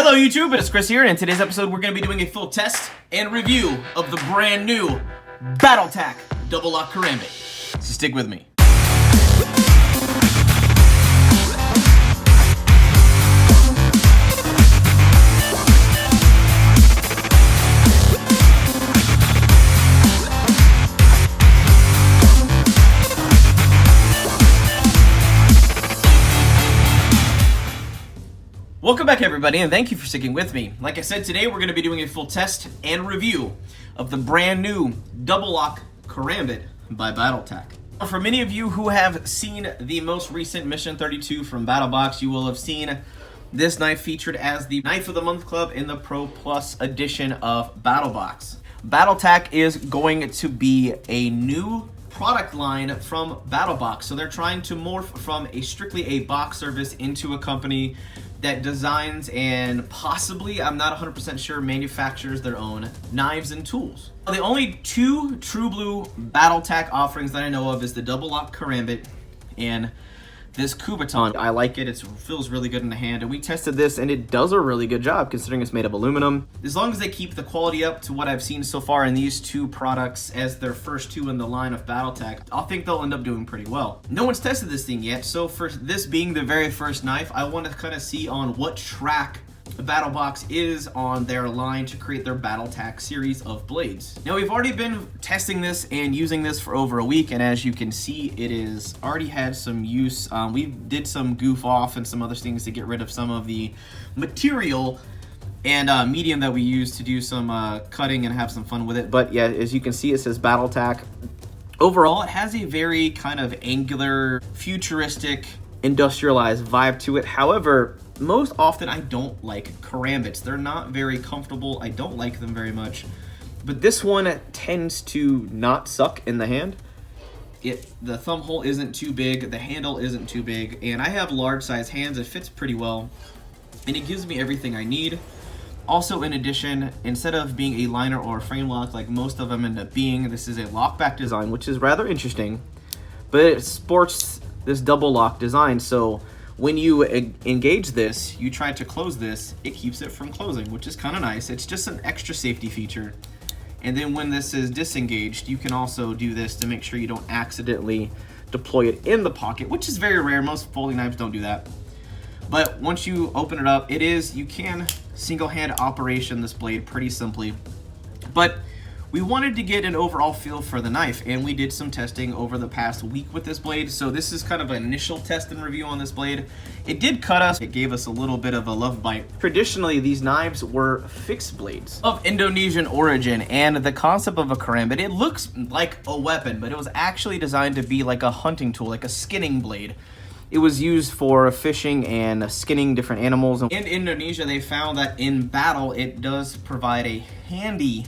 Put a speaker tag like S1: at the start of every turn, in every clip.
S1: Hello YouTube, it's Chris here, and in today's episode we're going to be doing a full test and review of the brand new Battle Tack Double Lock Karambit. So stick with me. Welcome back everybody, and thank you for sticking with me. Like I said, today we're going to be doing a full test and review of the brand new Double Lock Karambit by Battle Tack. For many of you who have seen the most recent Mission 32 from BattleBox, you will have seen this knife featured as the Knife of the Month Club in the Pro Plus edition of BattleBox. Battle Tack is going to be a new product line from BattleBox, so they're trying to morph from strictly a box service into a company that designs and possibly, I'm not 100% sure, manufactures their own knives and tools. The only two True Blue Battle Tack offerings that I know of is the Double Lock Karambit and this Kubaton. I like it, it feels really good in the hand, and we tested this and it does a really good job considering it's made of aluminum. As long as they keep the quality up to what I've seen so far in these two products as their first two in the line of Battle Tack, I think they'll end up doing pretty well. No one's tested this thing yet, so for this being the very first knife, I want to kind of see on what track BattleBox is on their line to create their Battle Tack series of blades. Now we've already been testing this and using this for over a week, and as you can see, it is already had some use. We did some goof off and some other things to get rid of some of the material and medium that we use to do some cutting and have some fun with it. But yeah, as you can see, it says Battle Tack. Overall, it has a very kind of angular, futuristic, industrialized vibe to it. However, most often I don't like Karambits. They're not very comfortable. I don't like them very much. But this one tends to not suck in the hand. The thumb hole isn't too big, the handle isn't too big, and I have large size hands. It fits pretty well, and it gives me everything I need. Also, in addition, instead of being a liner or a frame lock like most of them end up being, this is a lockback design, which is rather interesting, but it sports this double lock design, so when you engage this, you try to close this, it keeps it from closing, which is kind of nice. It's just an extra safety feature. And then when this is disengaged, you can also do this to make sure you don't accidentally deploy it in the pocket, which is very rare. Most folding knives don't do that. But once you open it up, you can single-hand operation this blade pretty simply. But we wanted to get an overall feel for the knife, and we did some testing over the past week with this blade, so this is kind of an initial test and review on this blade. It did cut us, it gave us a little bit of a love bite. Traditionally, these knives were fixed blades of Indonesian origin, and the concept of a karambit, it looks like a weapon, but it was actually designed to be like a hunting tool, like a skinning blade. It was used for fishing and skinning different animals. In Indonesia, they found that in battle, it does provide a handy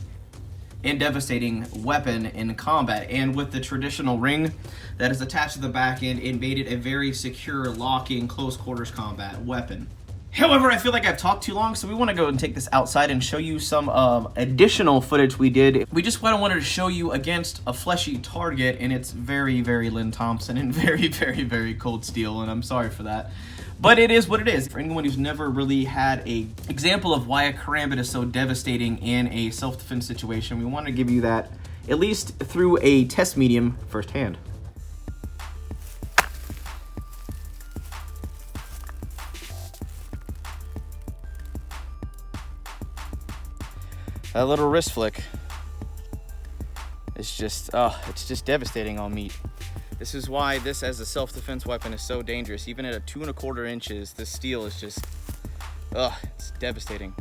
S1: and devastating weapon in combat, and with the traditional ring that is attached to the back end, it made it a very secure, locking, close quarters combat weapon. However, I feel like I've talked too long, so we want to go and take this outside and show you some additional footage we did. We just wanted to show you against a fleshy target, and it's very, very Lynn Thompson and very, very, very cold steel, and I'm sorry for that. But it is what it is. For anyone who's never really had an example of why a karambit is so devastating in a self-defense situation, we want to give you that, at least through a test medium, firsthand. That little wrist flick, it's just devastating on meat. This is why this as a self-defense weapon is so dangerous. Even at 2 1/4 inches, this steel is just, it's devastating.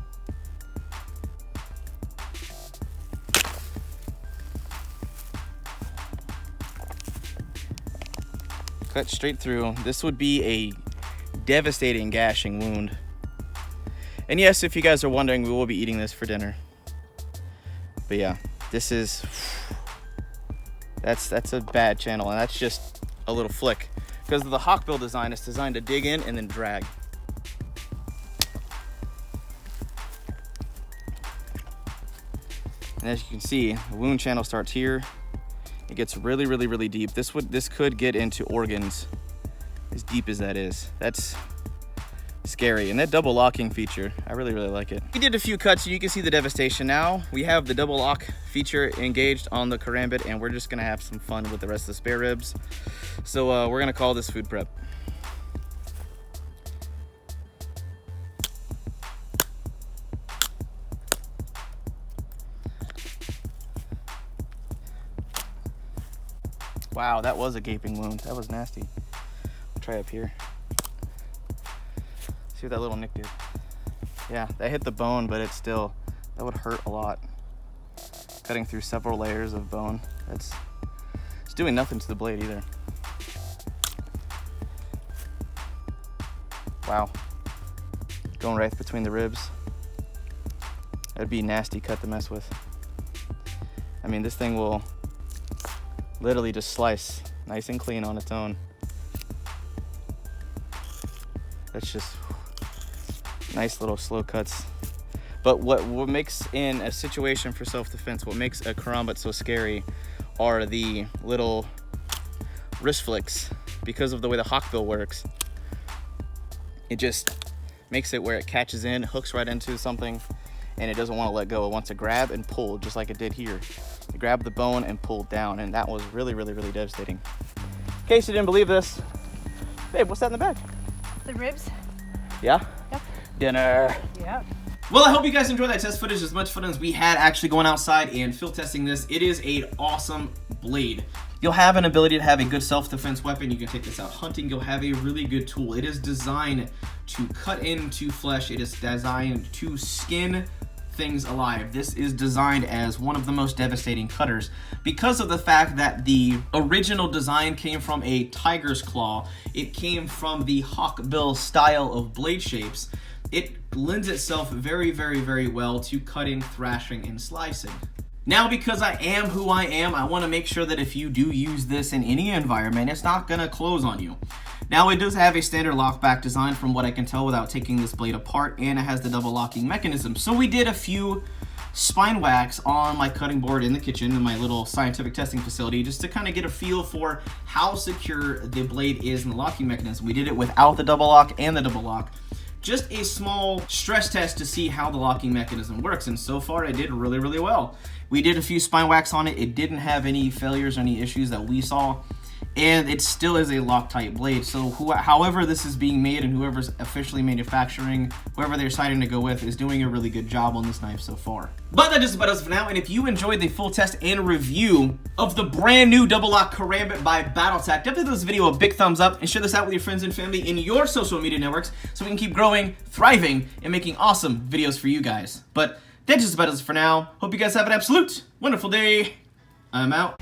S1: Cut straight through. This would be a devastating gashing wound. And yes, if you guys are wondering, we will be eating this for dinner. But yeah, this is, that's a bad channel, and that's just a little flick. Because of the hawkbill design, it's designed to dig in and then drag. And as you can see, the wound channel starts here. It gets really, really, really deep. This could get into organs as deep as that is. It's
S2: scary. And that double locking feature, I really like it. We did a few cuts so you can see the devastation. Now we have the double lock feature engaged on the Karambit, and we're just gonna have some fun with the rest of the spare ribs. So we're gonna call this food prep. Wow, that was a gaping wound. That was nasty. I'll try up here. See what that little nick did. Yeah, that hit the bone, but that would hurt a lot. Cutting through several layers of bone. It's doing nothing to the blade either. Wow. Going right between the ribs. That'd be a nasty cut to mess with. I mean, this thing will literally just slice nice and clean on its own. That's just nice little slow cuts. But what makes, in a situation for self-defense, what makes a Karambit so scary are the little wrist flicks. Because of the way the hawkbill works, it just makes it where it catches in, hooks right into something, and it doesn't want to let go. It wants to grab and pull, just like it did here. It grabbed the bone and pulled down, and that was really devastating. In case you didn't believe this, babe, what's that in the bag?
S3: The ribs.
S2: Yeah?
S3: Yep.
S2: Dinner.
S3: Yeah.
S1: Well, I hope you guys enjoyed that test footage as much fun as we had actually going outside and field testing this. It is an awesome blade. You'll have an ability to have a good self-defense weapon. You can take this out hunting. You'll have a really good tool. It is designed to cut into flesh. It is designed to skin things alive. This is designed as one of the most devastating cutters because of the fact that the original design came from a tiger's claw. It came from the hawkbill style of blade shapes. It lends itself very well to cutting, thrashing, and slicing. Now, because I am who I am, I want to make sure that if you do use this in any environment, it's not going to close on you. Now, it does have a standard lockback design from what I can tell without taking this blade apart, and it has the double locking mechanism. So we did a few spine whacks on my cutting board in the kitchen in my little scientific testing facility just to kind of get a feel for how secure the blade is in the locking mechanism. We did it without the double lock and the double lock. Just a small stress test to see how the locking mechanism works, and so far it did really well. We did a few spine whacks on it. It didn't have any failures or any issues that we saw, and it still is a Loctite blade. So however this is being made and whoever's officially manufacturing, whoever they're deciding to go with, is doing a really good job on this knife so far. But that just about does it for now, and if you enjoyed the full test and review of the brand new double lock Karambit by Tack, definitely give this video a big thumbs up and share this out with your friends and family in your social media networks so we can keep growing, thriving, and making awesome videos for you guys. But that just about does it for now. Hope you guys have an absolute wonderful day. I'm out.